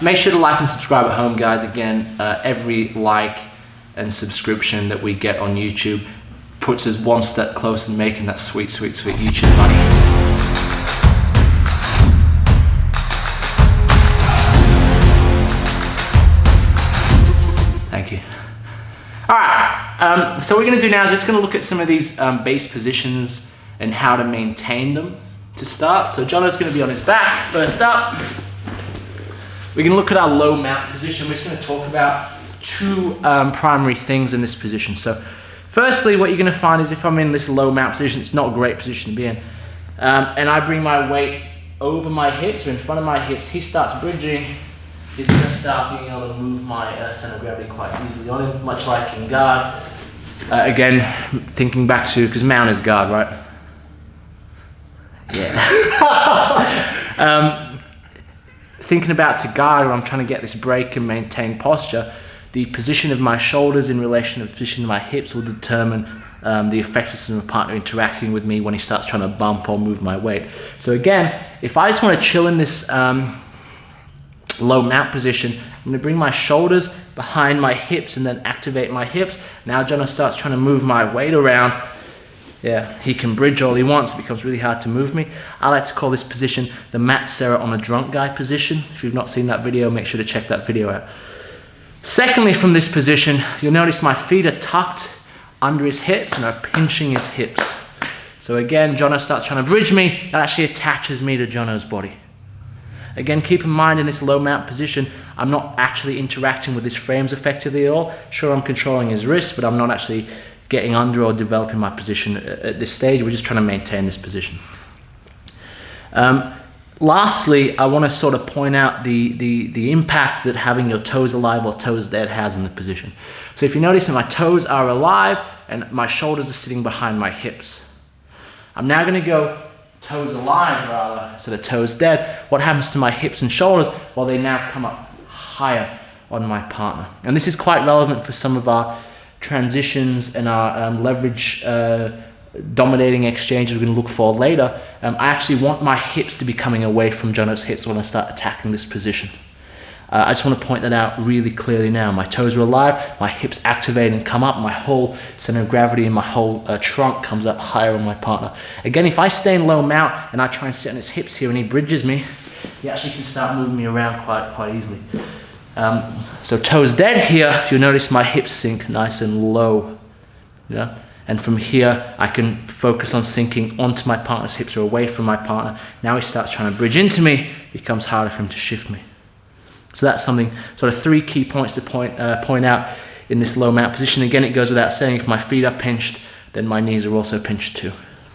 Make sure to like and subscribe at home, guys. Again, every like and subscription that we get on YouTube puts us one step closer to making that sweet, sweet, sweet YouTube money. Thank you. All right, so what we're gonna do now is just gonna look at some of these base positions and how to maintain them to start. So Jono's gonna be on his back, first up. We're gonna look at our low mount position. We're just gonna talk about two primary things in this position. So firstly, what you're gonna find is if I'm in this low mount position, it's not a great position to be in, and I bring my weight over my hips or in front of my hips, he starts bridging. He's gonna start being able to move my center of gravity quite easily on him, much like in guard. Again, thinking back to, because mount is guard, right? Yeah. Thinking about to guard, when I'm trying to get this break and maintain posture, the position of my shoulders in relation to the position of my hips will determine the effectiveness of my partner interacting with me when he starts trying to bump or move my weight. So again, if I just want to chill in this low mount position, I'm going to bring my shoulders behind my hips and then activate my hips. Now Jono starts trying to move my weight around. Yeah, he can bridge all he wants. It becomes really hard to move me. I like to call this position the Matt Serra on a drunk guy position. If you've not seen that video, make sure to check that video out. Secondly, from this position, you'll notice my feet are tucked under his hips and are pinching his hips. So again, Jono starts trying to bridge me. That actually attaches me to Jono's body. Again, keep in mind in this low mount position, I'm not actually interacting with his frames effectively at all. Sure, I'm controlling his wrists, but I'm not actually getting under or developing my position at this stage. We're just trying to maintain this position. Lastly, I want to sort of point out the impact that having your toes alive or toes dead has in the position. So if you notice that my toes are alive and my shoulders are sitting behind my hips. I'm now going to go toes alive rather, so the toes dead. What happens to my hips and shoulders? Well, they now come up higher on my partner. And this is quite relevant for some of our transitions and our leverage dominating exchanges we're going to look for later. I actually want my hips to be coming away from Jono's hips when I start attacking this position. I just want to point that out really clearly now. My toes are alive, my hips activate and come up, my whole center of gravity and my whole trunk comes up higher on my partner. Again, if I stay in low mount and I try and sit on his hips here and he bridges me, he actually can start moving me around quite easily. So toes dead here, you'll notice my hips sink nice and low. Yeah? And from here, I can focus on sinking onto my partner's hips or away from my partner. Now he starts trying to bridge into me, it becomes harder for him to shift me. So that's something, sort of three key points to point out in this low mount position. Again, it goes without saying, if my feet are pinched, then my knees are also pinched too.